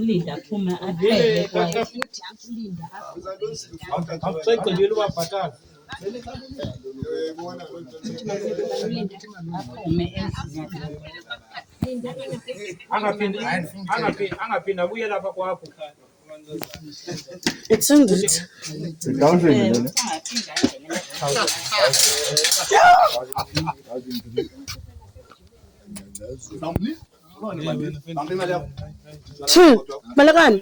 ulinda aphume aphele kwaye futhi akulinda awucegile ubabhatala aphume angaphindi abuye lapha kwakho. It's in it. Balakan.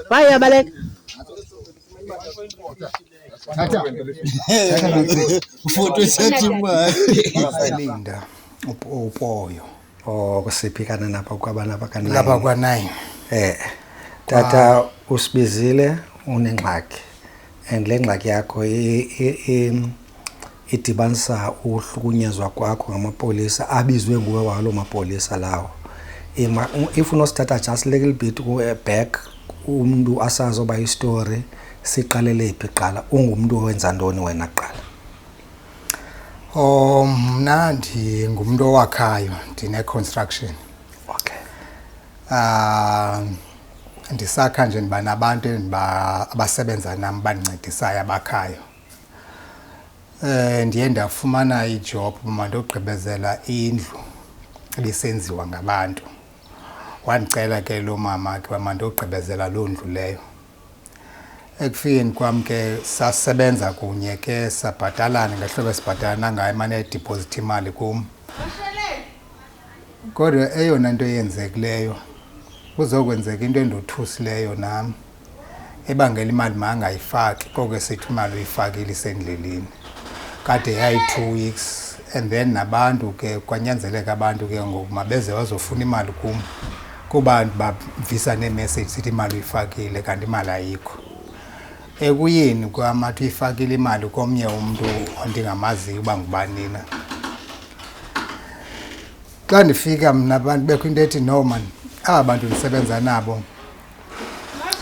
Baya balek. Foto setima. Linda upoyo. Kusiphikana napha kwabana bakani. Lapha kwa9. Tata usibizile unengxaki. And le ngxaki yakho idibanisa uhlukunyezwa kwakho ngamapolisa abizwe nguwe walo mapolisa lawo. If unosithatha just a little bit back umuntu asazoba istory siqalele iphi qala ungumuntu owenza ntoni wena qala? Mna ngumuntu owakhayo ndine construction. Okay. Ndisakha nje ndiba nabantu abasebenza nami bandincedisayo abakhayo. Ndiye ndafumana ijob mandogqibezela indlu ebisenziwa ngabantu. Wandicela ke lo mama ke mandogqibezela lo ndlu leyo. Ekufikeni kwam ke sasebenza kunye ke sabhatalana ngehlobo esibhatalana ngayo mane deposit imali kum. Kodwa eyona nto yenzekileyo kuzokwenzeka into endothusileyo nami ebangela imali mangayifaki konke sithi imali uyifakile isendleleni. Kade yayi 2 weeks and then nabantu ke kwanyanzeleka abantu ke ngoku mabeze wazofuna imali kum kuba bavisa nemessage sithi imali uyifakile kanti imali ayikho. Ekuyini kwamathi uyifakile imali komnye umuntu ondingamaziyo uba ngubani na. Xa ndifika mna abantu bekho into ethi no man aba bantu ndisebenza nabo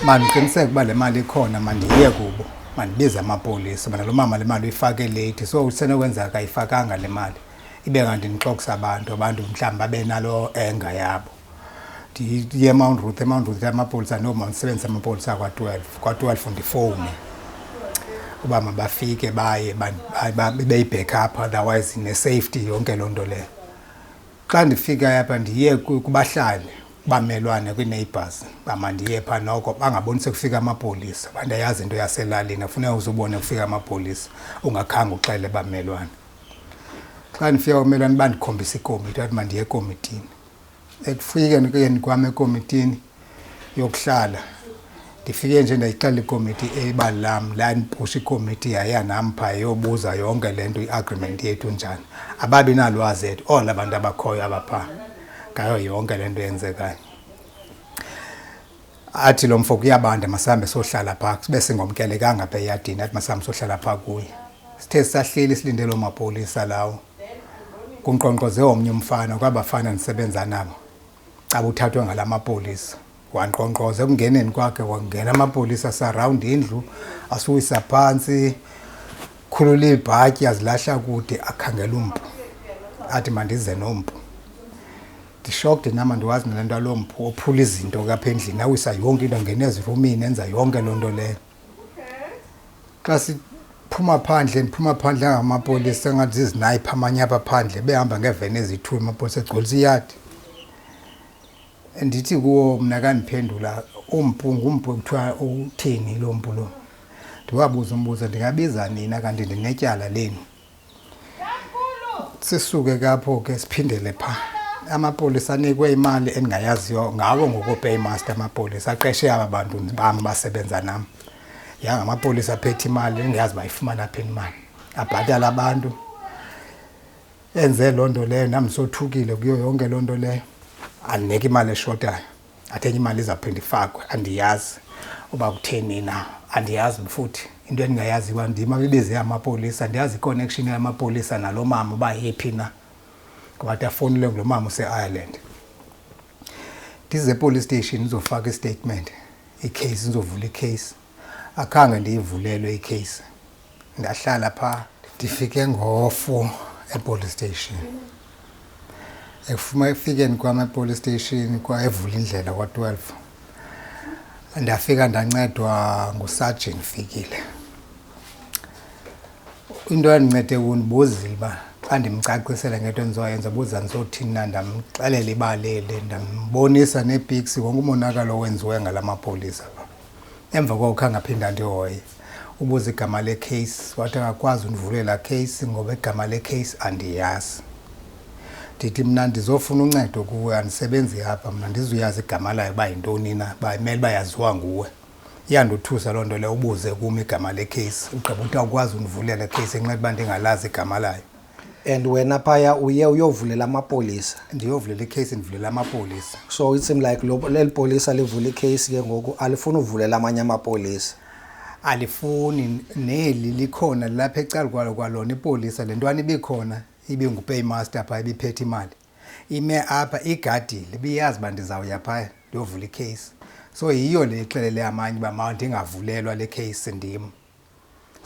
mandiqiniseke ukuba le mali ikhona mandiye kubo mandibize amapolisa mana lo mama le mali uyifake late so usenokwenza kayifakanga le mali ibe kanti ndixokisa abantu mhlawumbe babe nalo enga yabo. Ndiye Mount Ruth amapolisa noma ndisebenza amapolisa kwa12 ndifone uba mabafike baye beyi-back up otherwise ne-safety yonke loo nto leyo. Xa ndifika apha ndiye kubahlali bamelwane kwi-neighbors bamandiye pha noko bangabonise kufika amapolisa bandayazi into yaselalini afuneka uzubone kufika amapolisa ungakhange uxele bamelwane. Xa ndifika umelwane bandikhombisa ikomiti athi mandiye ekomitini. Ekufikeni kwami ekomitini yokuhlala ndifike nje ndayixela ikomiti ebali lam la ndipusha ikomiti yaya nam pha yobuza yonke lento i-agreement yethu njani ababi nalwazi ethu all abantu abakhoyo abapha ngayo yonke lento yenzekayo. Athi lo mfo kuyabanda masambe sohlala pha bese ngomkelekanga apha eyadini athi masambe sohlala pha kuye. Sithe sahleli silinde lo mapolisa lawo kunqonqoze omnye umfana kwabafana ndisebenza nabo abuthathwe ngalamapolisa wanqonqoze kungeneni kwakhe wangena amapolisa surround indlu asuwisa phansi khulula ibhatyi azilahla kude akhangela umpu athi mandize nompu. Ndishocked nama ndiwazi nalento alompu ophula izinto kapha endlini awisa yonke into ngene ezirumini enza yonke loo nto leyo. Xa siphuma phandle ngamapolisa ngathi zizinayipha amanye apha phandle behamba ngeveni ezithu amapolisa egcolisa iyadi. Ndithi kuwo mna kandiphendula umpu kuthiwa utheni lo mpu lo. Ndiwabuza umbuzo ndingabiza nina kanti ndinetyala leni. Sisuke kapho ke siphindele pha. Amapolisa anikwe imali endingayaziyo ngawo ngokupaymaster amapolisa aqeshe aba bantu bami basebenza nami. Yanga amapolisa aphethe imali engiyazi bayifumana phi imali. Abhatala abantu. Enze loo nto leyo nami sothukile kuyo yonke loo nto leyo. Andineka imali eshotayo. Athe imali izaphinda ifakwe andiyazi uba kutheni na andiyazi futhi into endingayazi uba ndima bebize amapolisa andiyazi iconnection yamapolisa nalo mama uba yephi na. Kwathi afonile ngulo mama use-Ireland. Ndize police station ndizofaka istatement icase ndizovula icase akhange ndiyivulelwe icase. Ndahlala pha ndifike ngo4 epolice station. Efuma efikeni kwama police station kwa evula indlela kwa 12. Ndafika ndancedwa nguSergeant Fikile. Into yandincede unibuzile ba andimcacisele ngento endizoyenza buza nizothina ndamxelela ibalele ndambonisa nepics wonke umonakalo owenziwe ngalamapolisa. Emva koko khangaphinda ndihoye ubuza igama lecase wathi akakwazi univulela case ngoba igama lecase andiyazi. Ndithi mina ndizofuna uncedo kuwe andisebenzi apha mina ndizuyazi igama layo bayintoni na bayimele bayaziwa nguwe. Iyandothusa loo nto le ubuze kuma igama lecase ugqiba uthi awukwazi univulela lecase enxeba uba ndingalazi igama layo. And wena phaya uye uyovulela amapolisa? Ndiyovulela icase ndivulela amapolisa. So it seems like leli polisa livula icase ke ngoku alifuna uvulela amanye amapolisa? Alifuni, neli likhona lapha ecala kwalona ipolisa le ntwana ibikhona ibingupaymaster pha ibiphethe imali ime apha igadile ibiyazi uba ndizawuya phaya ndiyovula icase. So yiyo le ixelele amanye uba mandingavulelwa le case ndim.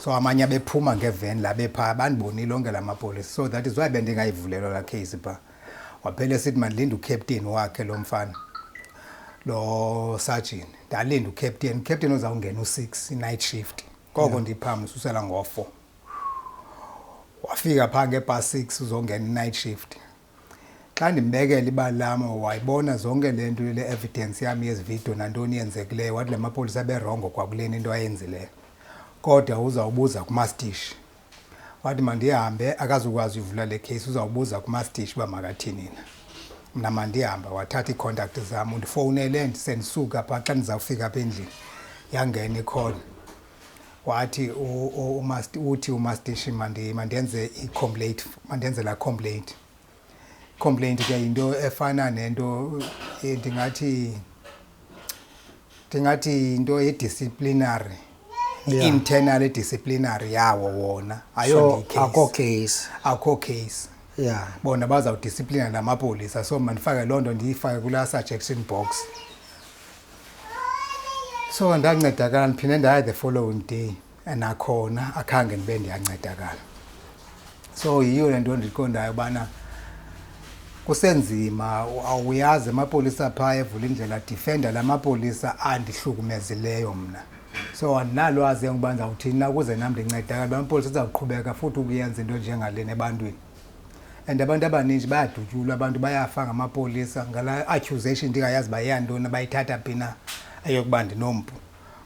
So amanye abephuma ngeveni la bepha bandibonile lonke lamapolisa. So that is why bendingayivulelwa la case pha. Waphela sithi mandilinde ucaptain wakhe lo mfana lo sergeant. Ndalinda ucaptain ozawungena u6 night shift. Koko ndiphambi susela ngo4. Wafika pha ngebus 6 uzongena night shift. Xa ndimbekela ibalama wayibona zonke lento le evidence yami yezivideo nantoni yenzekileyo wathi lamapolisa berongo kwakuleni into ayenzileyo. Kodwa uzawubuza kumastish. Wathi mandihambe akazukwazi uvula le case uzawubuza kumastish ba makathini na. Mina mandihamba wathatha icontact zami undifowunele ndisendisuka pha xa ndizawufika apha endlini. Yangena icall. Wathi umastish mandenze icomplaint mandenze la complaint. Complaint ke into efana nento ndingathi into disciplinary internal disciplinary yawo wona So case akho case bona bazawudiscipline namapolisa so mandifake loo nto ndiyifake kula suggestion box. So ndancedakala ndiphinde ndaya the following day nakhona akhange ndibe ndiyancedakala. So yiyo le nto ndiqondayo ubana kusenzima awuyazi amapolisa pha evula indlela defender lamapolisa andihlukumezileyo mina. So andinalwazi ngoba ndawuthini ukuze nami ndincedakala amapolisa azawuqhubeka futhi ukuyenza into njengalena ebantwini. And abantu abaninzi bayadutyulwa abantu bayafa ngamapolisa ngala accusation ndingayazi bayantoni bayithatha phina ayokuba ndinompu.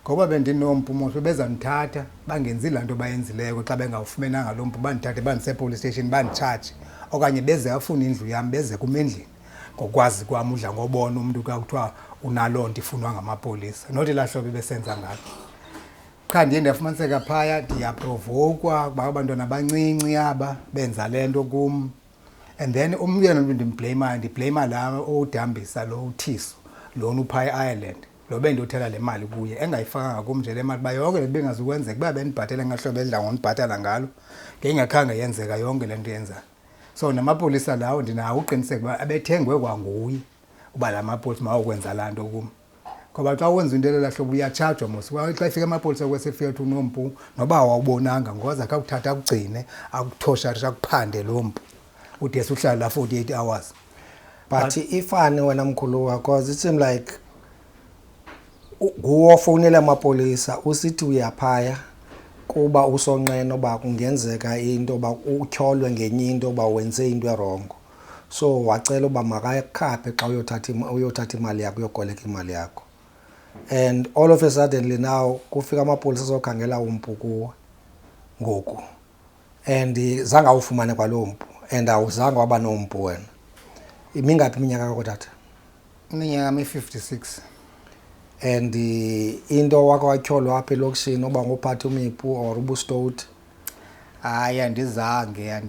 Ngoba bendinompu mosho bezandithatha bangenzi lanto bayenzileyo xa bengawufumenanga lo mpu bandithathe bandise police station bandicharge okanye beze afuna indlu yami beze kumendlini ngokwazi kwami udla ngobona umuntu kakuthiwa unalonto ifunwa ngamapolisa nothi lahlobo besenza ngalo. Qha ndiye ndafumaniseka phaya ndiyaprovokwa kuba abantwana abancinci aba benza lento kum. And then umyeni ndiblame la odambisa lo uthiso lona uphaya eIreland lo bendothela le mali kuye engayifakanga kum nje le mali bayonke le bengazukwenzeka kuba benibhatele ngahlobo edla ngonibhatala ngalo ngengakhange yenzeka yonke lento yenza. So namapolisa lawo ndinawo uqiniseka uba abethengwe kwanguye uba la mapolisa mawukwenza lanto kum. Ngoba xa wenza into lelahlobo uyachargewa mos xa ifika amapolisa kwesefika uthi unompu noba awubonanga ngoza akuthatha akugcine akuthosha akuphande lo mpu ude uhlala la 48 hours. But ifane wena mkhulu wakho it seems like uwofonela amapolisa usithi uyaphaya kuba usonqena oba kungenzeka into oba utyholwe ngenye into oba wenze into erongo. So wacela uba makayikhaphe xa uyothatha imali yakho uyokoleka imali yakho. And all of a suddenly now kufika amapolisa azokhangela umpu kuwe ngoku and zange awufumane kwalo mpu and awuzange waba nompu wena. Imingaphi iminyaka yakho tata? Iminyaka mi-56. And into wakho watyholwa apha elokishini oba ngophatha umipu or ubustowuti? Hayi andizange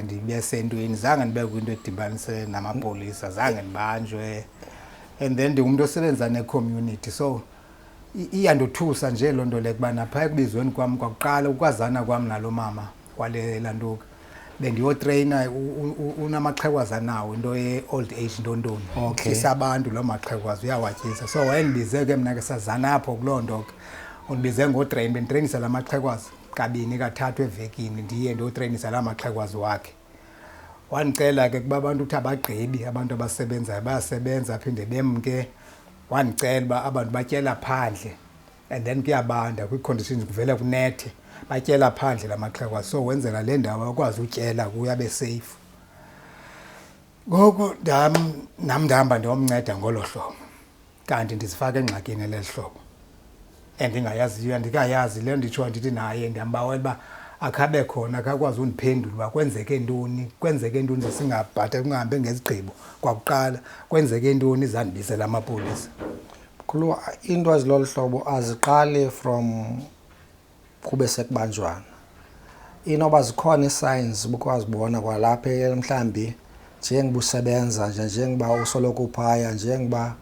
ndibe sentweni zange ndibe kwinto edibanise namapolisa zange ndibanjwe. And then ndingumuntu osebenza ne-community so iyandothusa nje loo nto le kubana phaya ekubizweni kwam kwakuqala ukwazana kwam nalo mama wale lantuka bendiyotreyina unamaxhekwazi nawo into ye-old age ntontoni tyisa abantu loo maxhekwazi uyawatyisa. So wayendibize ke mna ke sazana apho kuloo nto ke undibize ngotreyini benditreyinisa la maxhekwazi kabini kathathu evekini ndiye ndiyotreyinisa la maxhekwazi wakhe. Wanicela ke kuba abantu uthi abagqibi abantu abasebenzayo bayasebenza aphinde bemke. Wanicela uba abantu batyela phandle and then kuyabanda kwi-conditions kuvela kunethe batyela phandle lamaxhego so wenzela le ndawo akwazi utyela kuyo abe safe. Ngoku nam ndihamba ndiyomnceda ngolo hlobo kanti ndizifaka engxakini leli hlobo endingayaziyo andikayazi le nditsho ndithi naye ndiyambawela uba akhabe khona akakwazi undiphendula uba kwenzeke ntoni singabhatha kungahambe ngezigqibo kwakuqala kwenzeke ntoni zandibisela amapolisa. Mkhulu, into ezilolu hlobo aziqali from kube sekubanjwana. Inoba zikhona i-signs bukwazibona kwalapha mhlambi njengoba usebenza njengoba usoloko uphaya njengoba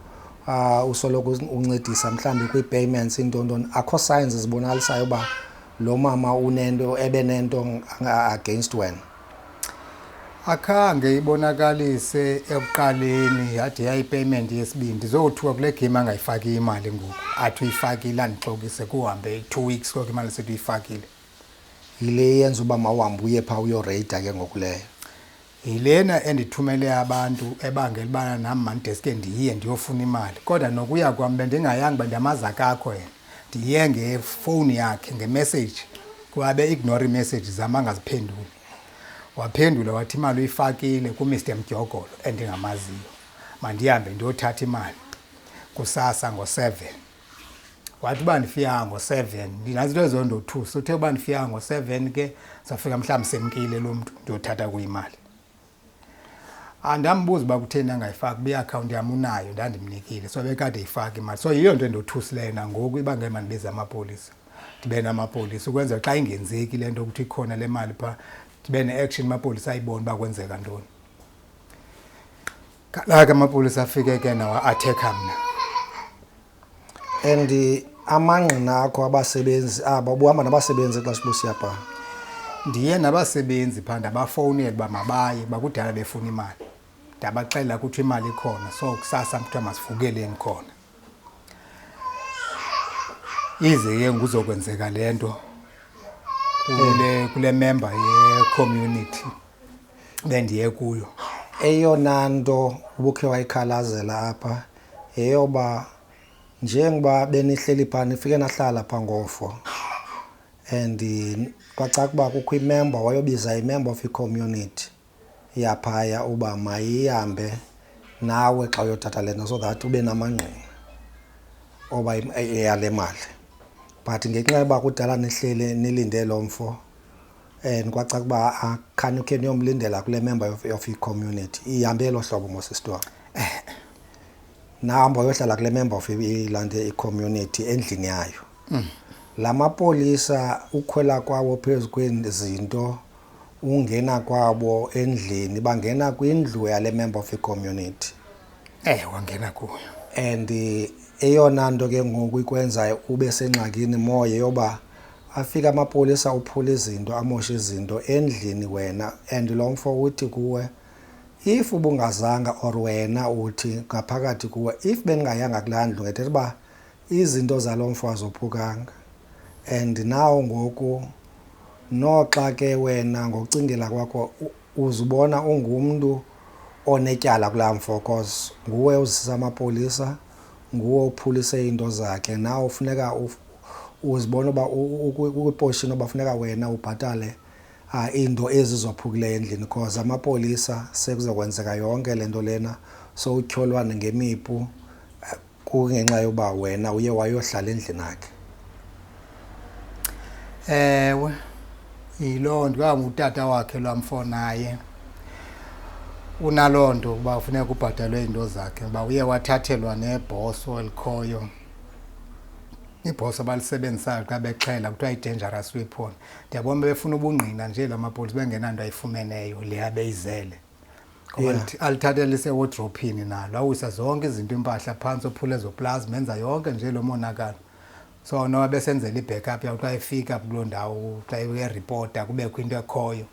usoloko uncedisa mhlambi kwi-payments intoni akho signs ezibonalisayo uba lo mama unento ebenento against wena? Akhange ibonakalise ekuqaleni yade yayipayment yesibini ndizothuka kule game angayifaki imali ngoku athi uyifakile andixokise kuhambe 2 weeks kodwa imali sethi uyifakile. Yile yenza uba mawuhambe uye phaa uyoreyida ke ngoku leyo? Yilena endithumele abantu ebangela ubana nam mandeske ndiye ndiyofuna imali kodwa nokuya kwam bendingayanga bandiyamaza kakho yena ndiye ngefowuni yakhe ngemessage kuba be-ignore iimessages zam angaziphenduli. Waphendula wathi imali uyifakile kuMr Mdyogolo endingamaziyo mandihambe ndiyothatha imali kusasa ngo-7. Wathi uba ndifika ngo-7 ndinazi into ezondothusa uthe uba ndifika ngo-7 ke safika mhlawumbi semkile lo mntu ndiyothatha kuyimali. Andambuza uba kutheni angayifaki uba iakhawunti yam unayo ndandimnikile so bekade yifaka imali so yiyo nto endothusileyo nangoku ibangela mandibize amapolisa ndibe namapolisa ukwenzela xa ingenzeki le nto ukuthi ikhona le mali phaa ndibe ne-action amapolisa ayibone uba kwenzeka ntoni. Kalake amapolisa afike ke nawo athekha mna. And amangqina akho abasebenzi aba ubuhamba nabasebenzi xa sibusiya phaa? Ndiye nabasebenzi phaa ndabafowunela uba mabaye bakudala befuna imali ndabaxelela ukuthi imali ikhona so kusasa kuthiwa masivukeleni khona. Ize ke nguzokwenzeka le nto kule member ye-community bendiye kuyo. Eyona nto ubukhe wayikhalazela apha yeyoba njengoba benihleli phaa nifike nahlala phaa ngofo and kwacaca uba kukho imember wayobiza imember of i-community yaphaya uba mayihambe nawe xa uyothatha le nto so that ube namangqina oba yale mali. But ngenxa yoba kudala nihlele nilinde lo mfo and kwacaca uba khani ukhe niyomlindela kule member of i-community ihambe elo hlobo mosisitori. Nahamba uyohlala kule member of ilande i-community endlini yayo. La mapolisa ukhwela kwawo phezu kwezinto ungena kwabo endlini bangena kwindlu yale member of i-community. Wangena kuyo. And eyona nto ke ngoku ikwenza ube sengxakini moye yoba afika amapolisa uphula izinto amoshe izinto endlini wena and lo mfo uthi kuwe if ubungazanga or wena uthi ngaphakathi kuwe if beningayanga kulaa ndlu ngethetha uba izinto zalo mfo azophukanga. And nawo ngoku noxa ke wena ngokucingela kwakho uzibona ungumntu onetyala kulaa mfo cause nguwe uzisa amapolisa nguwe uphulise into zakhe nawe ufuneka uzibona uba ukwiposhini oba funeka wena ubhatale into ezizophukileyo endlini cause amapolisa sekuzokwenzeka yonke le nto lena so utyholwane ngemipu kungenxa yoba wena uye wayohlala endlini yakhe. Ewe yiloo nto utata wakhe lwamfo naye unaloo nto uba funeka ubhatalwe iinto zakhe uba uye wathathelwa nebhoso elikhoyo. Ibhoso abalisebenzisayo xa bexhela kuthiwa i-dangerous weapon. Ndiyabona befuna ubungqina nje la mapolisa bengenanto ayifumeneyo le abeyizele. Ngoba alithathe lisewodrophini nalo awisa zonke izinto impahla phantsi ophula ezo plaza menza yonke nje lo monakalo. So noba besenzela i-backup yawo xa efika kuloo ndawo xa uyeripota kubekho into ekhoyo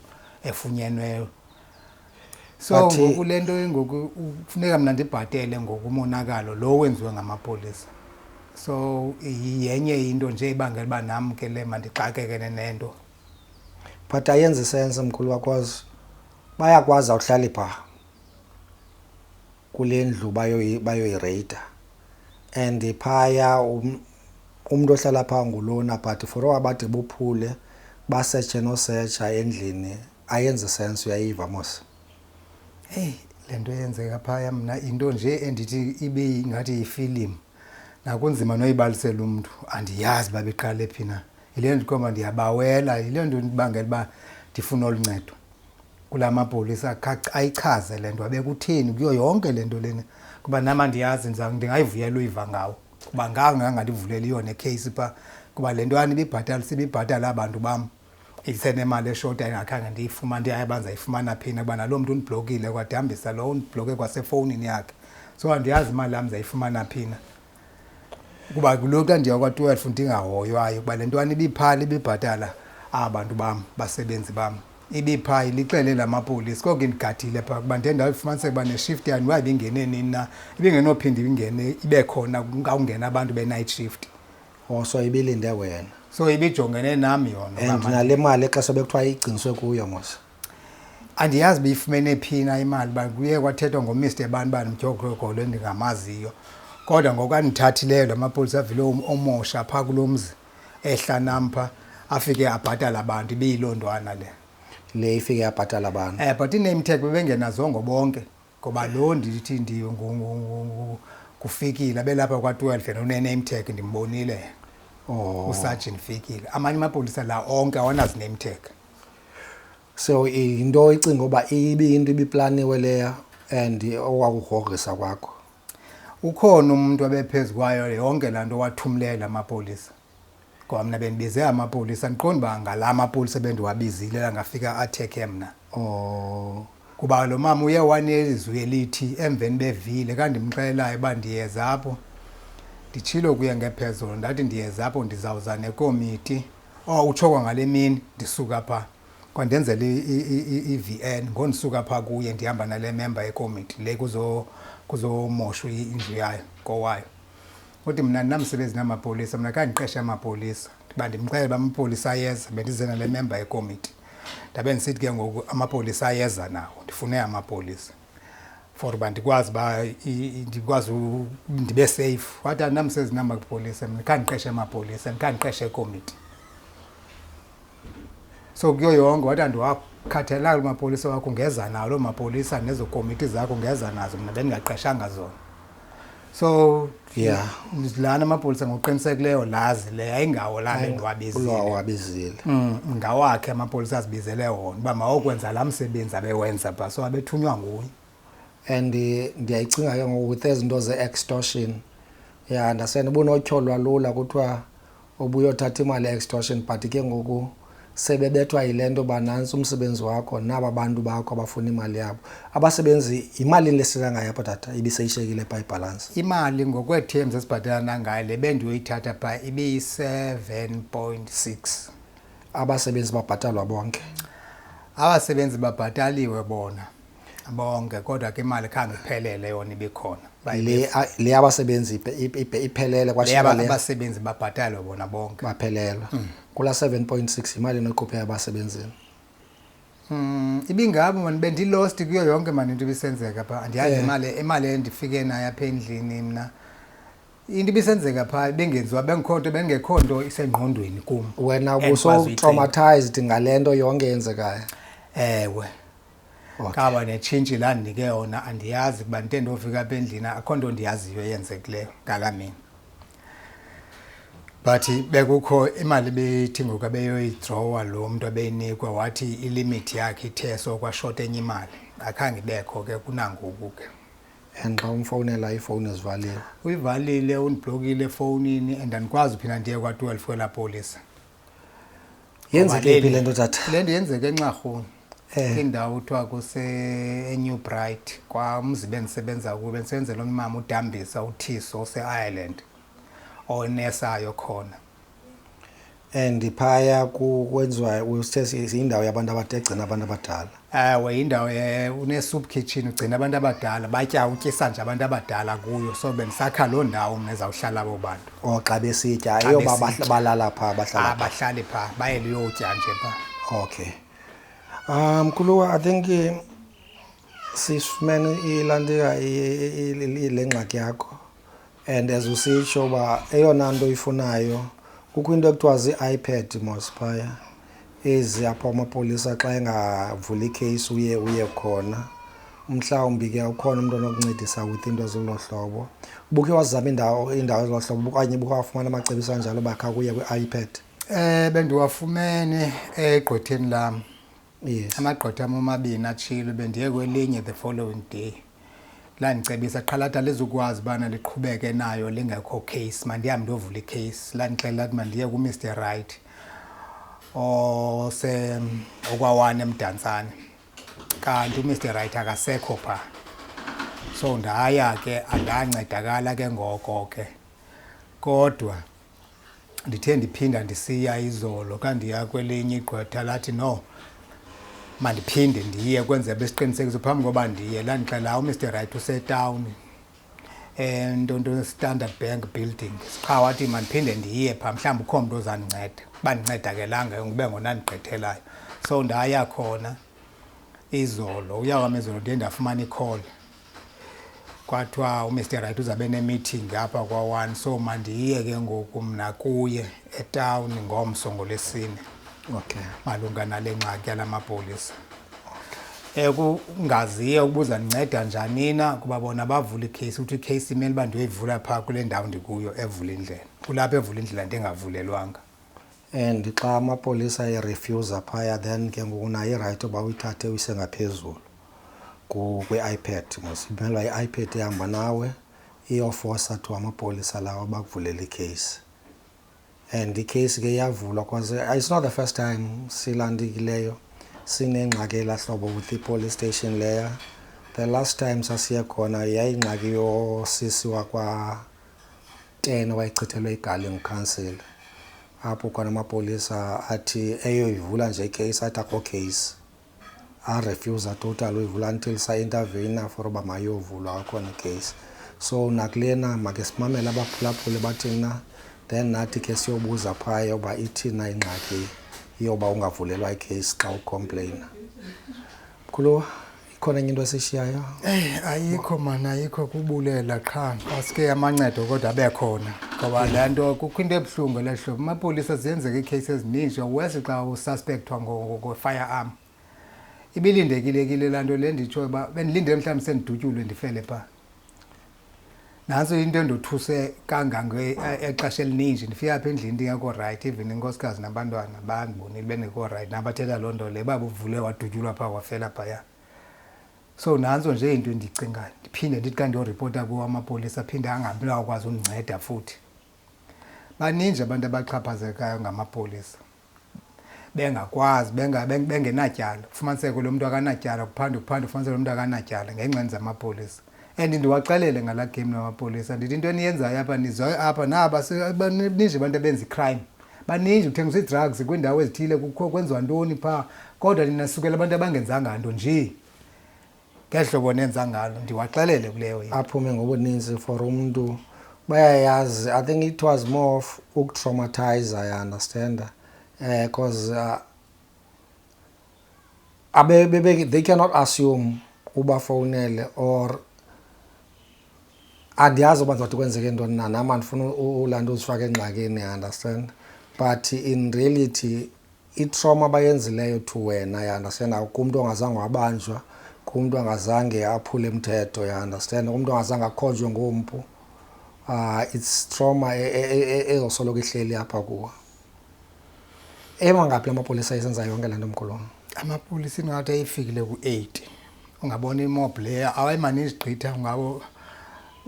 efunyenweyo. So ngoku le nto ngoku kufuneka mna ndibhatele ngoku umonakalo lo wenziwe ngamapolisa. So yenye into nje ibangela uba nam ke le mandixakeke nento. But ayenzi sense mkhulu wakwazi bayakwazi awuhlali pha kule ndlu bayoyireyida and phaya umuntu ohlala pha ngulona but for abade bophule basearch nosearcha endlini ayenze sense uyayiva mos. Hey lento yenzeka phaya mina into nje endithi ibe ngathi ifilm nakunzima noyibalisela umuntu andiyazi babeqale phi na ile ndikhomba ndiyabawela ile nto ndibangela ba ndifuna oluncedo kulamapolisa ayichaze lento abekuthini kuyo yonke lento lena kuba nama ndiyazi ndingayivuyela uyiva ngawo kuba ngangandivuleli yona ecase pha kuba lento yani ibibhatala abantu bam isenemali eshota engakhange ndiyifumana ndiyabanza ifumana phina kuba nalo muntu undiblokile kwadihambisa lo undibloke kwasefowunini yakhe so andiyazi imali yami zayifumana phina kuba kuloko kandiya kwa-12 ndingahoywayo kuba le ntwana ibibhatala abantu bam basebenzi bam ibipha ilixele lamapolisa konke indigadile pha kuba ndiye ndayifumaniseka uba neshift yani uba ibingene nini na ibingenophinda ingene ibe khona kungawungena abantu be-night shift So ibilinde wena so ibijongene nami yona and nale mali exesha bekuthiwa igciniswe kuyo mos andiyazi beyifumene phina imali uba kuye kwathethwa ngomr bani mdyogogolo endingamaziyo kodwa ngokandithathileyo la mapolisa avile omosha phaa kulo mzi ehla nam pha afike abhatala abantu ibiyiloo ntwana le ifike yabhatala abantu but i-name tag bebengenazongo bonke ngoba lo ndithi kufikile abelapha kwa-12 yena une-name tag ndimbonile uSergeant Fikile amanye amapolisa la onke awanazi name tag so into icinga uba into ibiplaniwe leya and owakugrogrisa kwakho ukhona umuntu abephezu kwayo yonke laa nto wathumlela amapolisa ngoba mna bendibize amapolisa ndiqonda uba ngala amapolisa bendiwabizile langafika athekhe mna kuba lo mama uye wanelizwi elithi emveni bevile kandimxelelayo uba ndiyeza apho nditshilo kuye ngephezolo ndathi ndiyeza apho ndizawuza nekomiti utsho kwangale mini ndisuka phaa kwandenzela i-VN ngondisuka phaa kuye ndihamba nale member yekomiti le kuzomoshwa indlu yayo kowayo kodwa mna ndinamsebenzi namapolisa mna kandiqeshe amapolisa ndiba ndimxelela uba amapolisa ayeza bendize nale member yekomiti ndabe ndisithi ke ngoku amapolisa ayeza nawo ndifune amapolisa for uba ndikwazi uba ndibe safe wathi andinamsebenzi namapolisa mna kandiqeshe amapolisa kandiqeshe ekomiti so kuyo yonke wathi andiwakhathalanga amapolisa wakho ungeza nawo loo mapolisa nezo komiti zakho ungeza nazo mna bendingaqeshanga zona so yeah lana amapolisa ngokuqinisekileyo lazi le ayingawo la bendiwabizile ngawakhe amapolisa azibizele wona uba mawokwenza laa msebenzi abewenza phaa so abethunywa nguye and ndiyayicinga ke ngoku there's into ze-extortion ya ndasene bunotyholwa lula kuthiwa ubuyothatha imali e-extortion but ke ngoku sebebethwa yile nto uba nantsi umsebenzi wakho naba bantu bakho abafuna imali yabo abasebenzi imali lesika ngayo apha tata ibiseyishekile phaa ibhalansi imali ngokweeterms esibhatalana ngayo le bendiyoyithatha phaa ibiyi-7.6 abasebenzi babhatalwa bonke abasebenzi babhataliwe bona bonke kodwa ke imali khange iphelele yona ibikhona le abasebenzi iphelele abasebenzi babhatalwe bona bonke baphelelwa kula 7.6 imali enoyikhuphe abasebenzini ibingabo mani bendilost kuyo yonke mani into ibisenzeka phaa andiyazi imali endifike nayo apha endlini mna into ibisenzeka phaa bengekho nto isengqondweni kum wena ubuso-traumatized ngale nto yonke yenzekayo ewe kaba netshintshi laa ndinike yona andiyazi kuba ndite ndofika apha endlini akho nto ndiyaziyo eyenzekileyo ngala mini but bekukho imali beyithi ngoku abeyoyidrowa lo mntu abeyinikwa wathi ilimit yakhe ithe so kwashota enye imali akhange ibekho ke kunangoku ke and xa umfowunela ifowuni ezivalile uyivalile undiblokile efowunini and andikwazi uphinda ndiye kwa-12 kwelaa polisa yenzeke phi le nto tata le nto yenzeke eNxarhuni indawo kuthiwa kuse-New Bright kwamzi bendisebenza kuwo bendisebenzela umama uDambisa uThiso ose-Ireland onesayo khona and phaya kwenziwa usithe indawo yabantu abade egcina abantu abadala ewe indawo une-soup kitchen ugcina abantu abadala batya utyisa nje abantu abadala kuyo so bendisakha loo ndawo mna ezawuhlala abo bantu xa besitya eyoba balala phaa bahlale phaa bayele uyotya nje phaa okay Mkhuluwa, I think sifumene ilandika le ngxaki yakho, and as usitsho uba eyona nto ifunayo kukho into ekuthiwa zii-iPad mos phaya ezi apha amapolisa xa engavula ikheyisi uye khona. Mhlawumbi ke ukhona umntu onokuncedisa with into zolo hlobo. Ubukhe wazama indawo zolo hlobo okanye ubukhe wafumana amacebisa anjalo bakha kuye kwi-iPad? Bendiwafumene egqwetheni lam. Yes. Amagqwetha am omabini atshilo bendiye kwelinye the following day. Landicebisa qhalatha lizukwazi bana liqhubeke nayo lingekho case, mandihambe ndovula icase. Landixelela lathi mandiye ku-Mr. Right okwawane eMdantsane, kanti uMr. Right akasekho pha. So ndaya ke andancedakala ke ngoko ke, kodwa ndithe ndiphinda ndisiya izolo kandiya kwelinye igqwetha lathi no mandiphinde ndiye kwenze besiqinisekiso phambi koba ndiye. Landixelela uMr. Right usetown nto Standard Bank building. Qha wathi mandiphinde ndiye pha mhlawumbi ukho mntu ozandinceda. Bandincedakelanga ngube ngona ndigqithelayo. So ndaya khona izolo, uyawam izolo ndiye ndafumana i-call kwathiwa uMr. Right uzabe ne-meeting apha kwa-1, so mandiye ke ngoku mna kuye etown ngomso ngoLwesine. Okay. Malunga nale ngxaki yala mapolisa. Kungaziye ukubuza ndinceda njani na kuba bona bavula icase, uthi icase imele uba ndiyoyivula phaa kule ndawo ndikuyo evula indlela. Kulapho evula indlela ndingavulelwanga. And xa amapolisa erefuse phaya then ke ngoku nayo i-right uba uyithathe uyise ngaphezulu kwi-iPad. Mos imelwa i-iPad ehamba nawe iyofosa to amapolisa lawo bakuvulele icase. And icase ke iyavulwa because it's not the first time silandikileyo sinengxaki elahlobo with i-police station leya. The last time sasiye khona yayingxaki yosisi wakwa-10 wayichithelwe igali ngukhansila, apho khona amapolisa athi eyoyivula nje icase athi akho case, arefuse total uyivula until sa-intervene for uba mayovulwa akhona icase. So nakulena make simamele abaphulaphuli bathina, then nathi ke siyobuza phaya uba ithina ingxaki yoba ungavulelwa icase xa ucomplaina. Mkhuluwa, ikhona enye into esishiyayo? Ayikho man, ayikho, kubulela qha asike amancedo kodwa abekhona. Ngoba le nto kukho into ebuhlungu lehlobo. Amapolisa ziyenzeka iicase ezininji wesi xa ususpectwa ngo-firearm. Ibilindekile laa nto le nditsho uba bendilindele mhlawumbi sendidutyulwe ndifele phaa. Nanso into endothuse exesha elininji ndifika apha endlini ndingekho right, even inkosikazi nabantwana bandibonile bengekho right, nabathetha loo nto le babuvule wadutyulwa phaa wafela phaya. So nanso nje into endicingayo, ndiphinde ndithi xa ndiyoripota kuwo amapolisa aphinde angabi akwazi undinceda futhi. Baninji abantu abaxhaphazekayo ngamapolisa bengakwazi bengenatyala, kufumaniseke lo mntu akanatyala, kuphande kufumaniseke lo mntu akanatyala ngenxa zamapolisa. And ndiwaxelele ngala game namapolisa ndithi into eniyenzayo apha nizoyo apha naba baninji abantu abenza icrime, baninji uthengisa ii-drugs kwiindawo ezithile, kukho kwenziwa ntoni phaa, kodwa ninasukela abantu abangenzanga nto nje ngehlobo nenza ngalo. Ndiwaxelele kuleyo aphume ngobuninzi for umntu bayayazi. I think it was more of ukutraumatize, I understand, because they cannot assume ubafowunele or andiyazi uba ndizothi kwenzeke ntoni na nam andifuna ulaa nto uzifake engxakini, I understand, but in reality i-trauma bayenzileyo to wena, I understand, kumntu ongazange wabanjwa, kumntu angazange aphule umthetho, I understand, kumntu angazange akhonjwe ngompu, it's trauma ezosoloko ihleli apha kuwo. Emangaphi amapolisa esenza yonke le nto mkhulu? Amapolisa ingathi ayifikile ku-8. Ungabona imob leya awayemaninji gqitha ngabo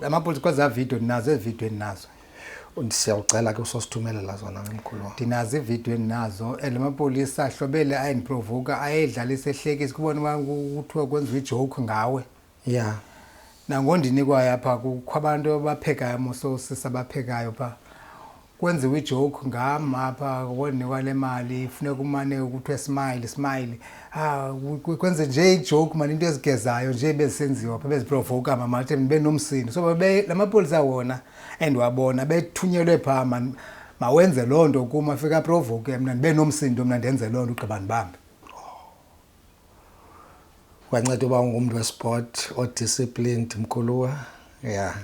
amapolisa kweza video ndinazo, evideo endinazo. Siyawucela ke usosithumelela zona mkhulu. Ndinazo ivideo endinazo, and amapolisa ahlobele ayindiprovoka, ayedlalisa ehlekisa kubona uba kuthiwa kwenziwa ijoke ngawe. Yeah. Nangondinikwayo apha kukho abantu abaphekayo mososisa abaphekayo phaa, kwenziwa ijoke ngam apha kondinikwa le mali funeka umane ukuthiwa smile. Kwenze nje ijoke mani, into ezigezayo nje bezisenziwa phaa beziprovoka mama athi ndibe nomsindo. So lamapolisa wona endiwabona bethunyelwe phaa man, mawenze loo nto kum afika aprovoke mna ndibe nomsindo, mna ndenze loo nto ugqiba ndibambe. kwanceda uba ungumntu wesport odisciplined mkhuluwa. Yeah.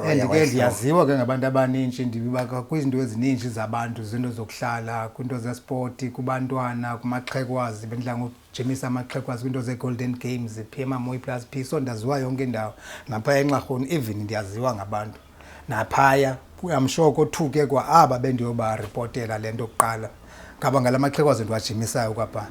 Andike ndiyaziwa ke ngabantu abaninji ndiba kwizinto ezininji zabantu zinto zokuhlala kwinto zesport kubantwana kumaxhekwazi bendla ngojimisa amaxhekwazi kwinto zeGolden Games PMA Moy Plus P so ndaziwa yonke indawo naphaya eNxarhuni even ndiyaziwa ngabantu naphaya I'm sure kothuke kwa aba bendiyoba reportela lento okuqala ngaba ngalamaxhekwazi ndiwajimisayo kwapha.